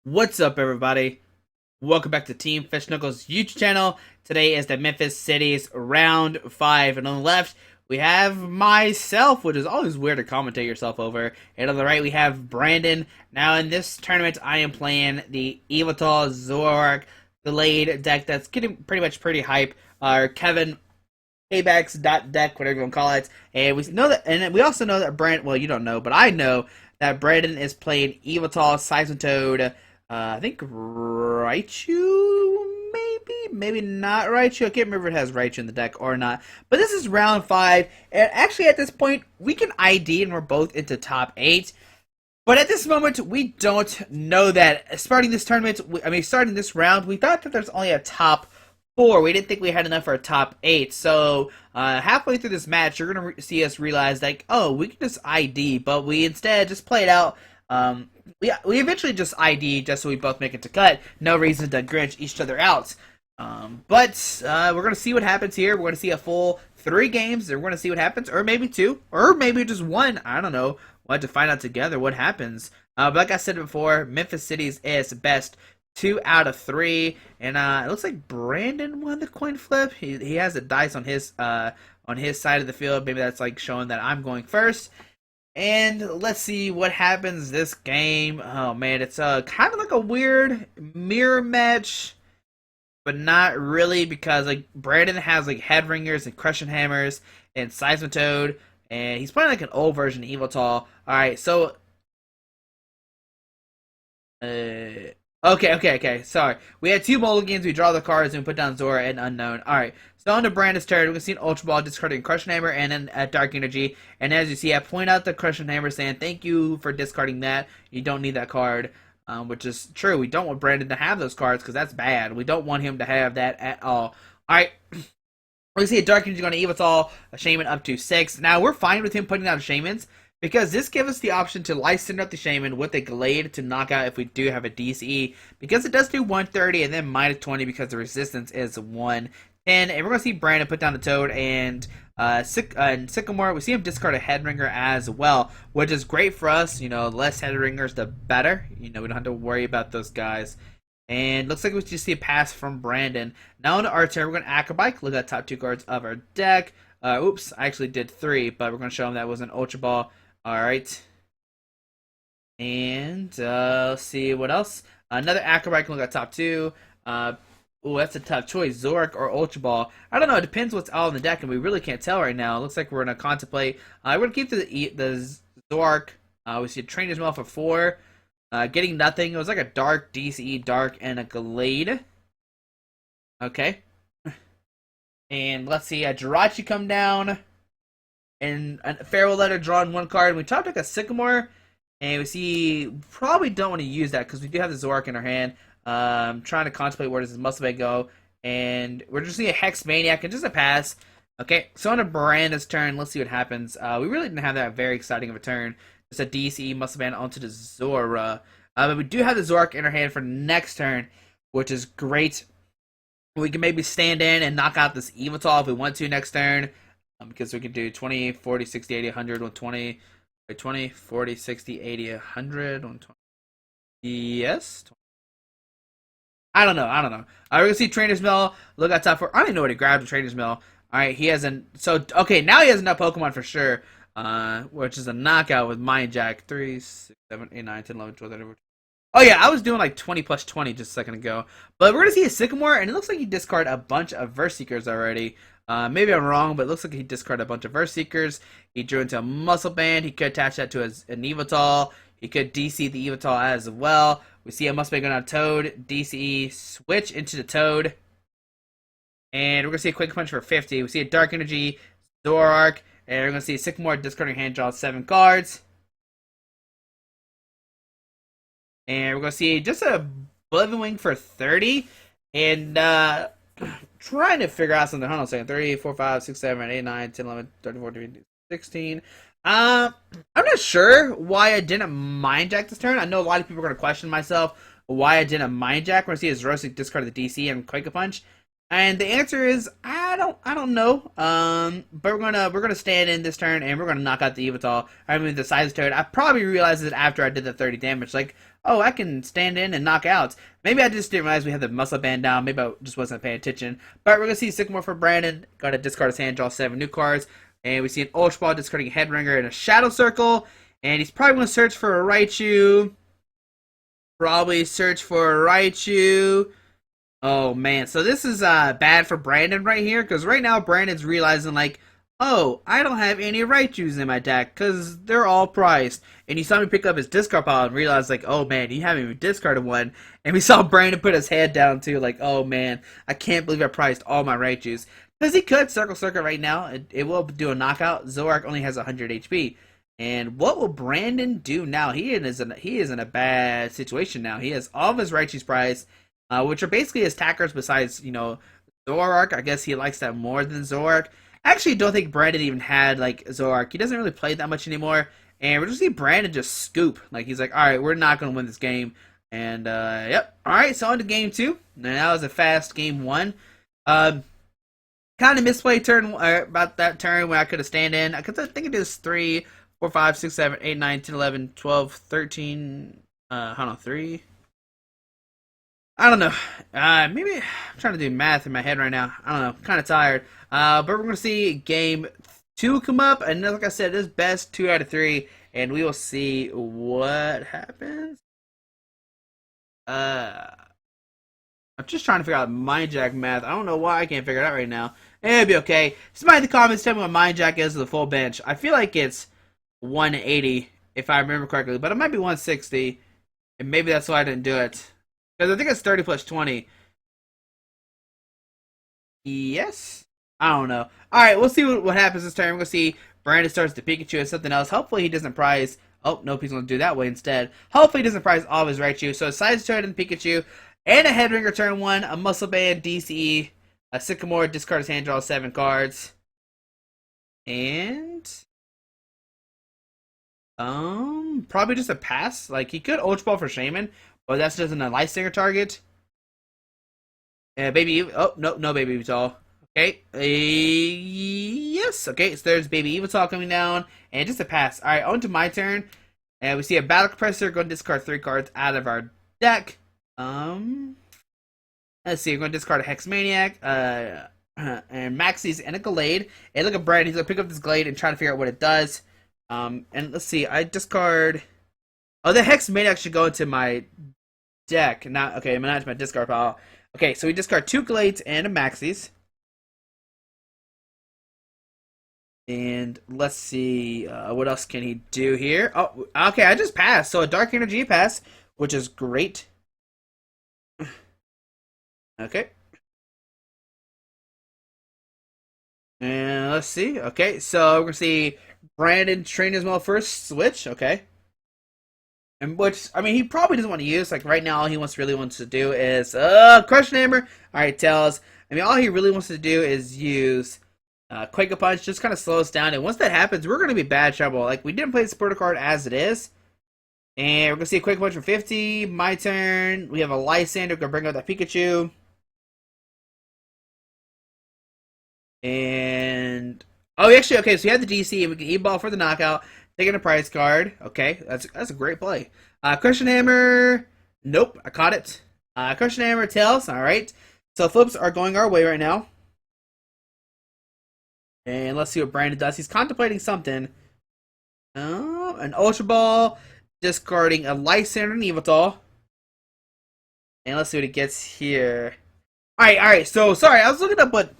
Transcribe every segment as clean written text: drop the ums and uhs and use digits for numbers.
What's up, everybody? Welcome back to Team Fish Knuckles YouTube channel. Today is the Memphis Cities Round 5, and on the left, we have myself, which is always weird to commentate yourself over, and on the right, we have Brandon. Now, in this tournament, I am playing the Yveltal Zoroark Gallade deck that's getting pretty hype, Kevin Paybacks deck, whatever you want to call it, and we know that, and we also know that Brandon, well, you don't know, but I know that Brandon is playing Yveltal, Seismitoad, I think Raichu, maybe not Raichu. I can't remember if it has Raichu in the deck or not. But this is round 5, and actually at this point, we can ID and we're both into top 8. But at this moment, we don't know that. Starting this tournament, starting this round, we thought that there's only a top 4. We didn't think we had enough for a top 8. So halfway through this match, you're going to see us realize, like, oh, we can just ID. But we instead just played out. We eventually just ID just so we both make it to cut. No reason to Grinch each other out. But we're going to see what happens here. We're going to see a full 3 games. And we're going to see what happens. Or maybe 2. Or maybe just 1. I don't know. We'll have to find out together what happens. But like I said before, Memphis Cities is best 2 out of 3. And it looks like Brandon won the coin flip. He has the dice on his side of the field. Maybe that's like showing that I'm going first. And let's see what happens this game. Oh man, it's kind of like a weird mirror match, but not really because like Brandon has like head ringers and crushing hammers and Seismitoad, and he's playing like an old version of Yveltal. All right, so okay. Sorry. We had 2 mulligans. We draw the cards and we put down Zora and Unknown. Alright. So on to Brandon's turn, we can see an Ultra Ball discarding Crushing Hammer and then a Dark Energy. And as you see, I point out the Crushing Hammer saying, thank you for discarding that. You don't need that card. Which is true. We don't want Brandon to have those cards because that's bad. We don't want him to have that at all. Alright. We can see a Dark Energy going to Yveltal, a Shaman up to 6. Now, we're fine with him putting out Shamans, because this gives us the option to license up the Shaman with a Gallade to knock out if we do have a DCE. Because it does do 130 and then minus 20 because the resistance is 110. And we're going to see Brandon put down the Toad and Sycamore. We see him discard a Headringer as well, which is great for us. You know, less Headringers, the better. You know, we don't have to worry about those guys. And looks like we just see a pass from Brandon. Now on to our turn, we're going to Acrobike. Look at the top 2 cards of our deck. Oops, I actually did 3, but we're going to show him that was an Ultra Ball. Alright. And, let's see what else. Another Acrobike, look at top 2. Ooh, that's a tough choice. Zoroark or Ultra Ball. I don't know, it depends what's all in the deck, and we really can't tell right now. It looks like we're going to contemplate. We're going to keep the Zoroark. We see a Trainer's Mail for 4. Getting nothing. It was like a Dark, DCE, Dark, and a Gallade. Okay. And let's see, a Jirachi come down. And a Farewell Letter drawn 1 card. We top deck a Sycamore, and we see probably don't want to use that because we do have the Zoroark in our hand. Trying to contemplate where does this Muscle Bag go, and we're just seeing a Hex Maniac and just a pass. Okay, so on to Brandon's turn. Let's see what happens. We really didn't have that very exciting of a turn. Just a DC Muscle Band onto the Zora. But we do have the Zoroark in our hand for next turn, which is great. We can maybe stand in and knock out this Yveltal if we want to next turn. Because we can do 20, 40, 60, 80, 100, 120, 20, 40, 60, 80, 100, 120. Yes? I don't know. We're going to see Trainer's Mail. Look at top 4. I don't even know what he grabbed in Trainer's Mail. Alright, he hasn't. So, okay, now he has enough Pokemon for sure. Which is a knockout with Mind Jack. 3, 6, 7, 8, 9, 10, 11, 12, 13. Oh yeah, I was doing like 20 plus 20 just a second ago. But we're going to see a Sycamore, and it looks like he discarded a bunch of Verse Seekers already. Maybe I'm wrong, but it looks like he discarded a bunch of Verse Seekers. He drew into a Muscle Band. He could attach that to an Yveltal. He could DC the Yveltal as well. We see a Muscle Band going on Toad. DCE, switch into the Toad. And we're going to see a Quick Punch for 50. We see a Dark Energy, Zoroark, and we're going to see a Sycamore discarding hand draw 7 cards. And we're going to see just a Oblivion Wing for 30. And, trying to figure out something. Hold on a second. 3, 4, 5, 6, 7, 8, 9, 10, 11, 13, 14, 16. I'm not sure why I didn't Mind Jack this turn. I know a lot of people are going to question myself why I didn't Mind Jack. We're going to see his Rosic discard the DC and Quake a Punch. And the answer is I don't know. But we're gonna stand in this turn and we're gonna knock out the Yveltal. I mean the Seismitoad. I probably realized it after I did the 30 damage. Like, oh, I can stand in and knock out. Maybe I just didn't realize we had the muscle band down. Maybe I just wasn't paying attention. But we're going to see Sycamore for Brandon. Got to discard his hand, draw 7 new cards. And we see an Ultra Ball discarding a Headringer and a Shadow Circle. And he's probably going to search for a Raichu. Probably search for a Raichu. Oh, man. So this is bad for Brandon right here. Because right now, Brandon's realizing, like, oh, I don't have any Raichus in my deck. Because they're all priced. And he saw me pick up his discard pile and realized, like, oh, man, you haven't even discarded one. And we saw Brandon put his head down, too. Like, oh, man, I can't believe I priced all my Raichus. Because he could Circle right now. It will do a knockout. Zoroark only has 100 HP. And what will Brandon do now? He is in a bad situation now. He has all of his Raichus priced, which are basically his attackers besides, Zoroark. I guess he likes that more than Zoroark. I actually don't think Brandon even had, like, Zoroark. He doesn't really play that much anymore. And we're just see Brandon just scoop. Like, he's like, alright, we're not going to win this game. And, yep. Alright, so on to game 2. And that was a fast game 1. Kind of misplayed turn, about that turn where I could have stand in. I think it is 3, 4, 5, 6, 7, 8, 9, 10, 11, 12, 13, hold on, 3. I don't know. Maybe I'm trying to do math in my head right now. I don't know. I'm kind of tired. But we're going to see game 2 come up. And like I said, this is best 2 out of 3. And we will see what happens. I'm just trying to figure out Mind Jack math. I don't know why I can't figure it out right now. It'll be okay. Somebody in the comments tell me what Mind Jack is with the full bench. I feel like it's 180, if I remember correctly. But it might be 160. And maybe that's why I didn't do it. Because I think it's 30 plus 20. Yes? I don't know. Alright, we'll see what happens this turn. We're going to see Brandon starts to Pikachu and something else. Hopefully he doesn't prize... Oh, nope, he's going to do that way instead. Hopefully he doesn't prize all of his Raichu. So Seismitoad and Pikachu, and a Headringer turn 1, a Muscle Band, DCE, a Sycamore, discard his hand, draw 7 cards. And... probably just a pass. Like, he could Ultra Ball for Shaman, but that's just a Life Stinger target. Baby... Oh, no Baby Yveltal. Okay. Yes. Okay, so there's Baby Yveltal coming down. And just a pass. Alright, on to my turn. And we see a Battle Compressor. Going to discard 3 cards out of our deck. Let's see. We're going to discard a Hex Maniac. And Maxie's and a Gallade. And look at Brad. He's going to pick up this Gallade and try to figure out what it does. And let's see. I discard... Oh, the Hex Maniac should go into my deck. Not... Okay, I'm not my discard pile. Okay, so we discard 2 Glades and a Maxie's. And let's see, what else can he do here? Oh, okay, I just passed. So a Dark Energy pass, which is great. Okay. And let's see. Okay, so we're going to see Brandon train as well first switch. Okay. And which, I mean, he probably doesn't want to use. Like, right now, all he really wants to do is, Crushing Hammer. Alright, Tails. I mean, all he really wants to do is use... Quake Punch just kind of slows down, and once that happens, we're going to be bad trouble. Like, we didn't play the supporter card as it is, and we're going to see a Quake Punch for 50. My turn. We have a Lysander. We're going to bring out that Pikachu. And... Oh, actually, okay, so we have the DC, and we can E-Ball for the knockout. Taking a prize card. Okay, that's a great play. Crushing Hammer. Nope, I caught it. Crushing Hammer, Tails. Alright. So flips are going our way right now. And let's see what Brandon does. He's contemplating something. An Ultra Ball, discarding a Lysander and Yveltal. And let's see what he gets here. Alright, so sorry, I was looking up what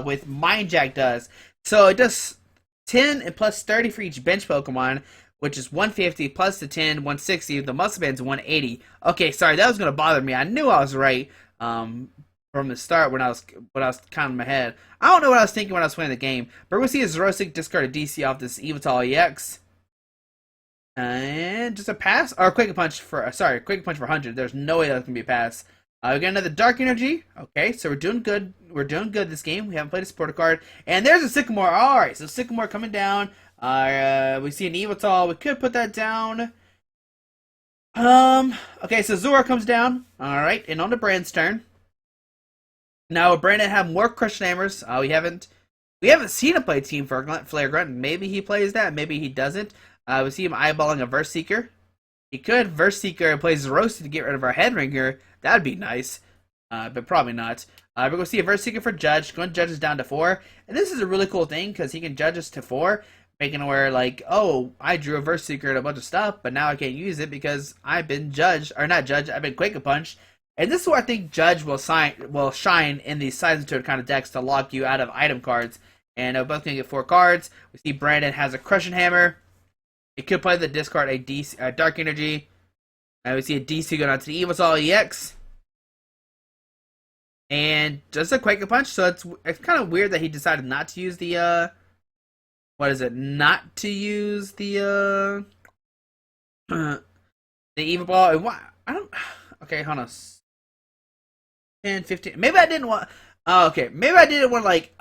with Mind Jack does. So it does 10 and plus 30 for each bench Pokemon, which is 150 plus the 10, 160. The Muscle Band's 180. Okay, sorry, that was gonna bother me. I knew I was right. From the start when I was counting my head. I don't know what I was thinking when I was playing the game. But we're going to see a Zoroark discard a DC off this Yveltal EX. And just a pass. Or Quick Punch for... Sorry, Quick Punch for 100. There's no way that's going to be a pass. We got another Dark Energy. Okay, so we're doing good. We're doing good this game. We haven't played a supporter card. And there's a Sycamore. Alright, so Sycamore coming down. We see an Yveltal. We could put that down. Okay, so Zoroark comes down. Alright, and on to Brand's turn. Now, Brandon have more Crushing Hammers. We haven't seen him play Team Flare Grunt. Maybe he plays that. Maybe he doesn't. We see him eyeballing a Verse Seeker. He could Verse Seeker and play Zoroark to get rid of our Headringer. That'd be nice, but probably not. We're going to see a Verse Seeker for Judge. Going to Judge us down to 4. And this is a really cool thing because he can Judge us to 4, making it where, like, oh, I drew a Verse Seeker and a bunch of stuff, but now I can't use it because I've been Judged, or not Judged, I've been Quake-a-Punch. And this is where I think Judge will shine in these Seismitoad kind of decks to lock you out of item cards. And we're both going to get 4 cards. We see Brandon has a Crushing Hammer. It could play the discard a Dark Energy. And we see a DC going on to the Yveltal EX. And just a Quake-a-Punch. So it's kind of weird that he decided not to use the, what is it? Not to use the Yveltal. I don't, okay, hold on. 10, 15. Maybe I didn't want, oh, okay. Maybe I didn't want, like,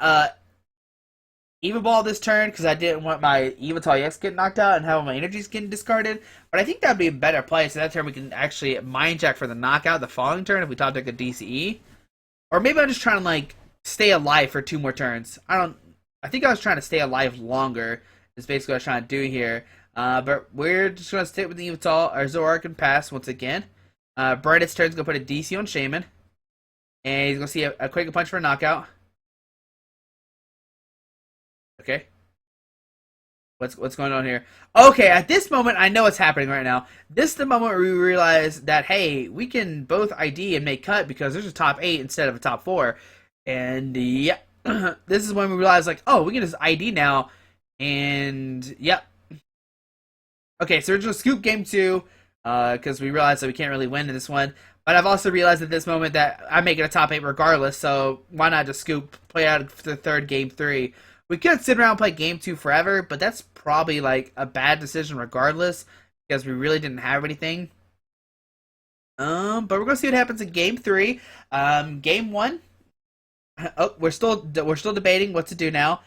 Ball this turn because I didn't want my Yveltal EX getting knocked out and have my energies getting discarded. But I think that would be a better play. So that turn we can actually Mind Jack for the knockout the following turn if we top deck a DCE. Or maybe I'm just trying to like stay alive for 2 more turns. I think I was trying to stay alive longer. Is basically what I was trying to do here. But we're just gonna stick with the Yveltal. Our Zoroark can pass once again. Brightest turn's gonna put a DC on Shaman. And he's gonna see a Quake-a-Punch for a knockout. Okay. What's going on here? Okay, at this moment, I know what's happening right now. This is the moment where we realize that, hey, we can both ID and make cut because there's a top 8 instead of a top 4. And, yeah, this is when we realize, like, oh, we can just ID now. And, yep. Okay, so we're just scoop game 2 because we realize that we can't really win in this one. But I've also realized at this moment that I'm making a top 8 regardless, so why not just scoop, play out the third game 3. We could sit around and play game 2 forever, but that's probably like a bad decision regardless because we really didn't have anything. But we're gonna see what happens in game 3. Game 1. Oh, we're still debating what to do now.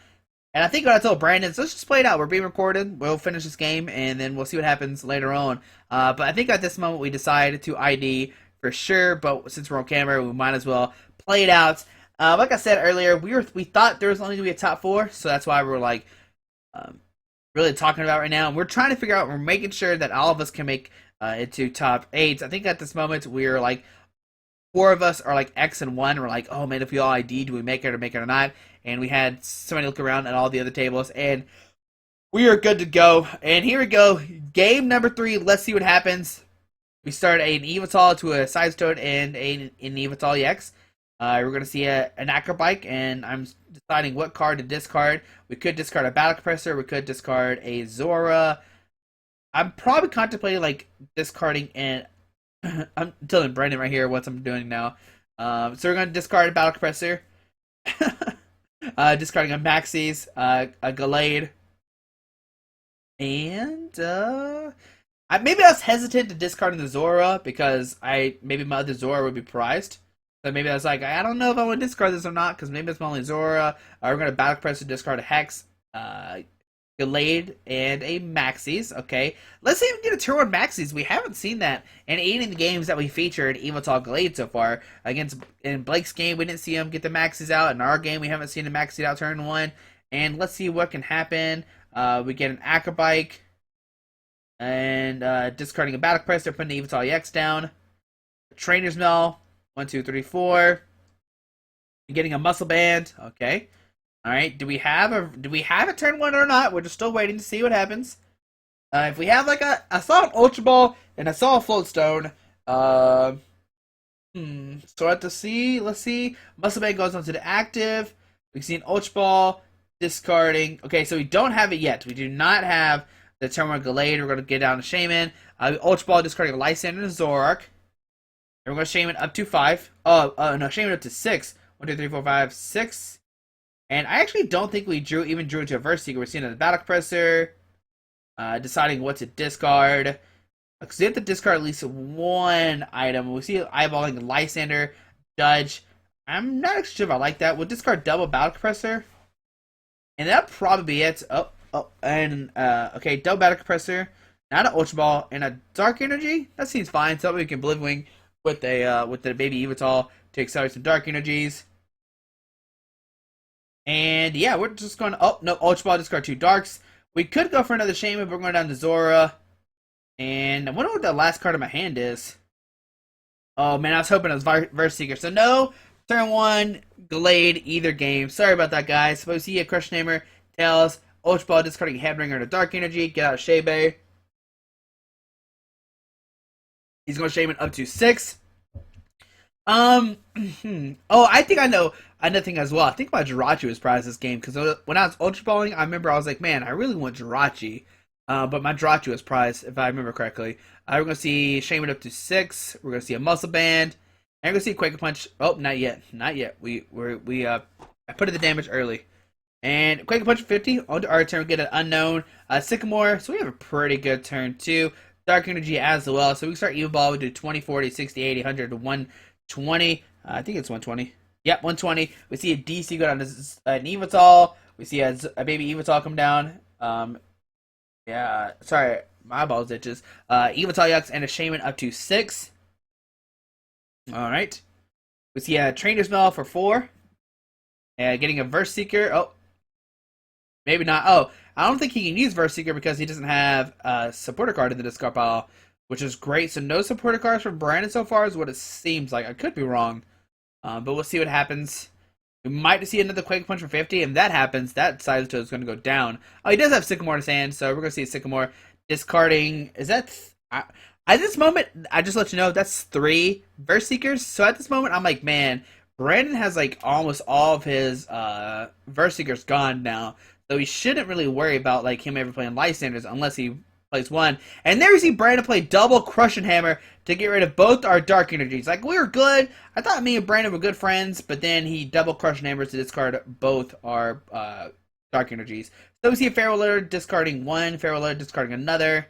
And I think what I told Brandon is let's just play it out. We're being recorded. We'll finish this game and then we'll see what happens later on. But I think at this moment we decided to ID for sure. But since we're on camera, we might as well play it out. Like I said earlier, we thought there was only going to be a top 4, so that's why we're like really talking about it right now. And we're trying to figure out, we're making sure that all of us can make it to top 8s. I think at this moment we're like 4 of us are like X and 1. We're like, oh man, if we all ID, do we make it or not? And we had somebody look around at all the other tables, and we are good to go. And here we go, game number 3. Let's see what happens. We start an Yveltal to a Seismitoad and an Yveltal EX. We're going to see an Acrobike, and I'm deciding what card to discard. We could discard a Battle Compressor. We could discard a Zora. I'm probably contemplating like discarding an... I'm telling Brandon right here what I'm doing now. So we're going to discard a Battle Compressor. Discarding a Maxis, a Gallade. And maybe I was hesitant to discarding the Zora because maybe my other Zora would be prized. So maybe I was like, I don't know if I want to discard this or not, because maybe it's my only Zora. We're going to Battle Press to discard a Hex, Gallade, and a Maxis. Okay, let's see if we can get a turn 1 Maxis. We haven't seen that in any of the games that we featured Yveltal Gallade so far. In Blake's game, we didn't see him get the Maxis out. In our game, we haven't seen the Maxis out turn 1. And let's see what can happen. We get an Acrobike, and discarding a Battle Press, they're putting the Yveltal EX down. Trainer's Mill. 1, 2, 3, 4. You're getting a Muscle Band. Okay. All right. Do we have a turn 1 or not? We're just still waiting to see what happens. If we have like I saw an Ultra Ball and I saw a Floatstone. So I have to see. Let's see. Muscle Band goes onto the active. We see an Ultra Ball discarding. Okay, so we don't have it yet. We do not have the turn 1 Gallade. We're gonna get down to Shaman. Ultra Ball discarding a Lysander and a Zoroark. And we're going to Shaman up to 5. No, Shaman up to 6. 1, 2, 3, 4, 5, 6. And I actually don't think we drew into a Verse Seeker. We're seeing a Battle Compressor. Deciding what to discard. Because we have to discard at least 1 item. We see eyeballing Lysander, Judge. I'm not actually sure if I like that. We'll discard double Battle Compressor. And that'll probably be it. Okay, double Battle Compressor. Not an Ultra Ball. And a Dark Energy. That seems fine. So we can Blivwing with the baby Yveltal to accelerate some Dark Energies. And yeah, we're just going to... Oh, no, Ultra Ball, discard 2 Darks. We could go for another Shaman, but we're going down to Zora. And I wonder what the last card in my hand is. Oh man, I was hoping it was Verse Seeker. So no, turn one, Gallade, either game. Sorry about that, guys. Suppose he a Crush Hammer, Tails, Ultra Ball, discarding Headringer to Dark Energy, get out of Shea Bay. He's going to Shaman up to 6. Oh, I think I know another thing as well. I think my Jirachi was prized this game because when I was Ultra Balling, I remember I was like, man, I really want Jirachi. But my Jirachi was prized, if I remember correctly. We're going to see Shaman up to 6. We're going to see a Muscle Band. And we're going to see Quake Punch. Oh, not yet. Not yet. I put in the damage early. And Quake Punch 50. On to our turn, we get an Unknown. Sycamore. So we have a pretty good turn, too. Dark Energy as well. So we start Yveltal. We do 20, 40, 60, 80, 100, 120. I think it's 120. Yep, 120. We see a DC go down to an Yveltal. We see a baby Yveltal come down. Yeah, sorry, my eyeballs itches. Yveltal Yux and a Shaman up to 6. Alright. We see a Trainer's Mail for 4. Getting a Verse Seeker. Oh, maybe not. Oh, I don't think he can use Verse Seeker because he doesn't have a supporter card in the discard pile, which is great. So no supporter cards from Brandon so far is what it seems like. I could be wrong, but we'll see what happens. We might see another Quake Punch for 50, and if that happens, that Seismitoad is going to go down. Oh, he does have Sycamore in his hand, so we're going to see a Sycamore discarding. Is that... at this moment, I just let you know, that's 3 Verse Seekers. So at this moment, I'm like, man, Brandon has like almost all of his Verse Seekers gone now. So he shouldn't really worry about like him ever playing Lysanders unless he plays one. And there we see Brandon play double Crushing Hammer to get rid of both our Dark Energies. Like, we were good. I thought me and Brandon were good friends, but then he double Crushing Hammers to discard both our Dark Energies. So we see a Feral Litter discarding one, Feral Litter discarding another.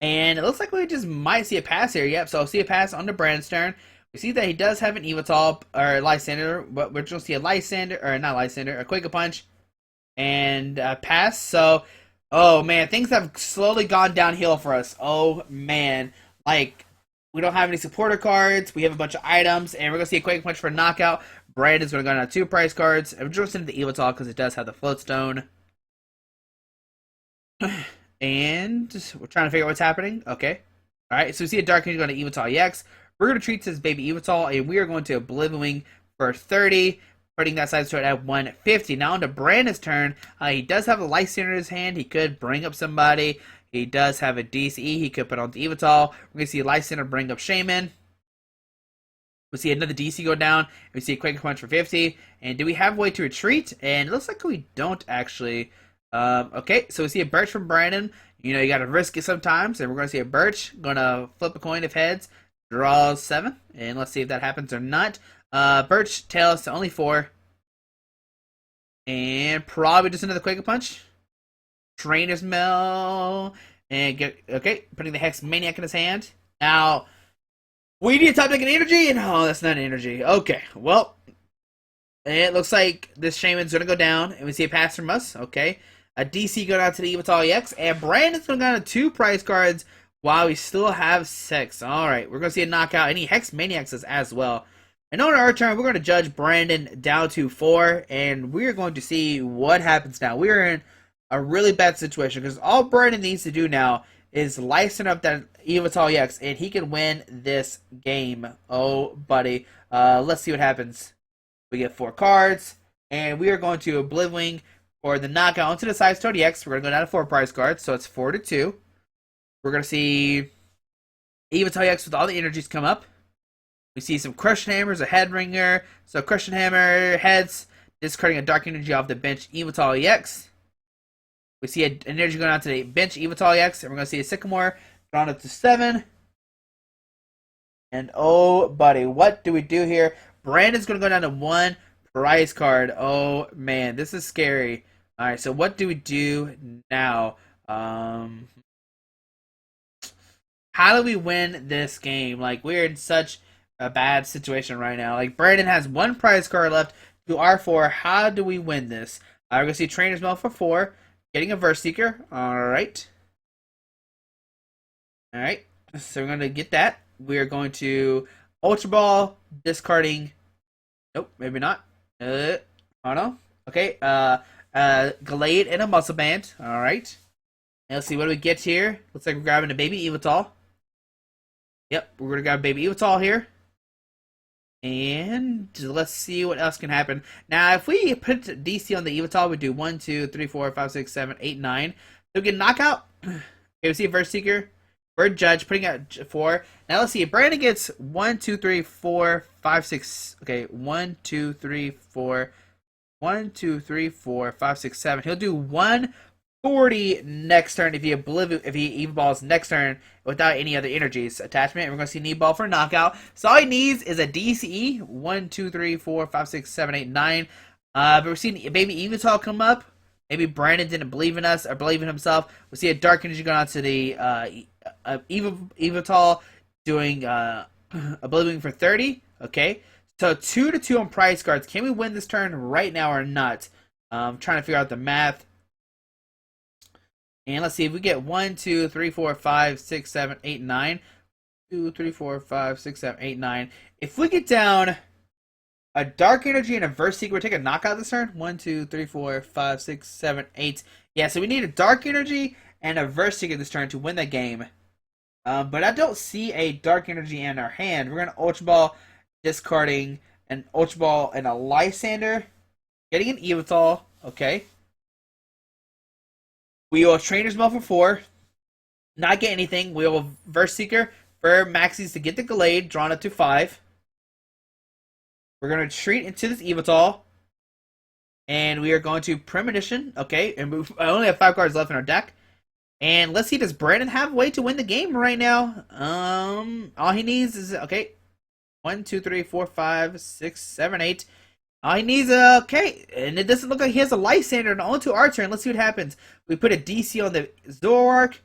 And it looks like we just might see a pass here. Yep, so I'll see a pass on the Brandon's turn. We see that he does have an Yveltal, or Lysander, but we're going to see a Lysander, or not Lysander, a Quake Punch, and a pass. So, oh man, things have slowly gone downhill for us. Oh man, like, we don't have any supporter cards, we have a bunch of items, and we're going to see a Quake Punch for a knockout. Brandon's going to go down 2 prize cards, and we're just into the Yveltal because it does have the Float Stone. And we're trying to figure out what's happening. Okay. Alright, so we see a Dark Energy going to Yveltal EX. We're going to treat this baby Yveltal, and we are going to Oblivion Wing for 30, putting that side sword at 150. Now on to Brandon's turn. He does have a Lysander in his hand. He could bring up somebody. He does have a DCE. He could put on Yveltal. We're going to see Lysander bring up Shaman. We see another DC go down. We see a Quake Punch for 50. And do we have a way to retreat? And it looks like we don't actually. Okay, so we see a Birch from Brandon. You know, you gotta risk it sometimes. And we're gonna see a Birch. Gonna flip a coin if heads. Draw 7. And let's see if that happens or not. Birch tails to only 4. And probably just another Quake Punch. Trainer's Mail. And get, okay, putting the Hex Maniac in his hand. Now, we need to top deck an energy, and oh, that's not an energy. Okay, well, it looks like this Shaman's gonna go down, and we see a pass from us. Okay, a DC go down to the Yveltal EX, and Brandon's gonna go down to 2 prize cards while we still have 6. Alright, we're gonna see a knockout, and he Hex Maniacs us as well. And on our turn, we're gonna judge Brandon down to 4, and we're going to see what happens now. We're in a really bad situation, because all Brandon needs to do now is license up that Yveltal EX, and he can win this game. Oh, buddy. Let's see what happens. We get 4 cards, and we are going to Oblivion for the knockout onto the Seismitoad EX. We're going to go down to 4 prize cards, so it's 4-2. We're going to see Yveltal EX with all the energies come up. We see some Crushing Hammers, a Headringer. So Crushing Hammer heads, discarding a Dark Energy off the bench, Yveltal EX. We see an energy going out to the bench, Yveltal EX, and we're going to see a Sycamore drawn up to 7. And oh, buddy, what do we do here? Brandon's going to go down to 1 prize card. Oh, man, this is scary. All right, so what do we do now? How do we win this game? Like, we're in such a bad situation right now. Like, Brandon has 1 prize card left to R4. How do we win this? We're going to see Trainer's Mail for 4. Getting a Verse Seeker. Alright. Alright. So we're going to get that. We are going to Ultra Ball, discarding. Nope, maybe not. Hold on. Okay. Gallade and a Muscle Band. Alright. And let's see, what do we get here? Looks like we're grabbing a baby Yveltal. Yep, we're gonna grab baby Yveltal here. And let's see what else can happen. Now, if we put DC on the Yveltal, we do 1, 2, 3, 4, 5, 6, 7, 8, 9. So we get knockout. Okay, we see a Verse Seeker. Bird Judge putting out 4. Now let's see. Brandon gets 1, 2, 3, 4, 5, 6. Okay, 1, 2, 3, 4. 1, 2, 3, 4, 5, 6, 7. He'll do 140 next turn if he Evolves next turn without any other energies attachment. And we're going to see Knee Ball for knockout. So all he needs is a DCE. 1, 2, 3, 4, 5, 6, 7, 8, 9. But we're seeing baby Yveltal come up. Maybe Brandon didn't believe in us or believe in himself. We see a Dark Energy going on to the Yveltal doing Oblivion for 30. Okay. So 2-2 on price cards. Can we win this turn right now or not? I'm trying to figure out the math. And let's see if we get 1, 2, 3, 4, 5, 6, 7, 8, 9. 2, 3, 4, 5, 6, 7, 8, 9. If we get down a Dark Energy and a Verse Seeker, we'll take a knockout this turn. 1, 2, 3, 4, 5, 6, 7, 8. Yeah, so we need a Dark Energy and a Verse Seeker this turn to win the game. But I don't see a Dark Energy in our hand. We're going to Ultra Ball, discarding an Ultra Ball and a Lysander, getting an Yveltal. Okay. We will Trainer's Mail for 4, not get anything. We will Verse Seeker for Maxis to get the Gallade, drawn up to 5. We're going to retreat into this Yveltal, and we are going to Premonition. Okay, and I only have 5 cards left in our deck. And let's see, does Brandon have a way to win the game right now? All he needs is, okay, 1, 2, 3, 4, 5, 6, 7, 8. All he needs, okay, and it doesn't look like he has a Lysander on to our turn. Let's see what happens. We put a DC on the Zoroark.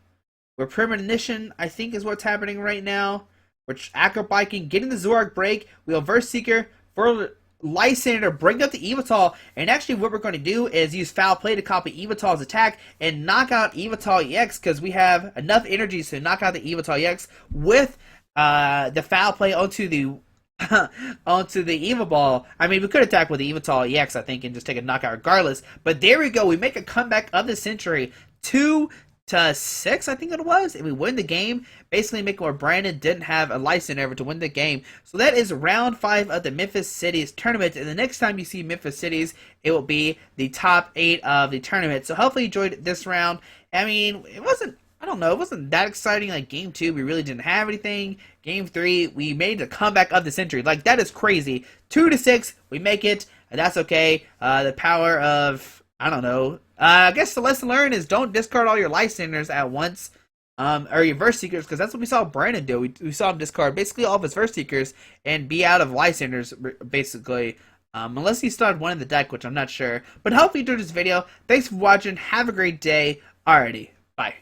We're Premonition, I think, is what's happening right now. We're Acrobiking, getting the Zoroark break. We'll Verse Seeker for Lysander, bring up the Yveltal, and actually what we're going to do is use Foul Play to copy Yveltal's attack and knock out Yveltal EX, because we have enough energies to knock out the Yveltal EX with the Foul Play onto the onto the Evil Ball. I mean, we could attack with the Yveltal EX, I think, and just take a knockout regardless. But there we go. We make a comeback of the century. 2-6, I think it was, and we win the game, basically making where Brandon didn't have a license ever to win the game. So that is round 5 of the Memphis Cities tournament, and the next time you see Memphis Cities, it will be the top 8 of the tournament. So hopefully you enjoyed this round. I mean, it wasn't, I don't know, it wasn't that exciting. Like game 2, we really didn't have anything. Game 3, we made the comeback of the century. Like, that is crazy. 2-6, we make it, and that's okay. The power of, I don't know. I guess the lesson learned is don't discard all your Lysanders at once, or your Verse Seekers, because that's what we saw Brandon do. We saw him discard basically all of his Verse Seekers and be out of Lysanders, basically, unless he started one in the deck, which I'm not sure. But hopefully you enjoyed this video. Thanks for watching. Have a great day. Alrighty, bye.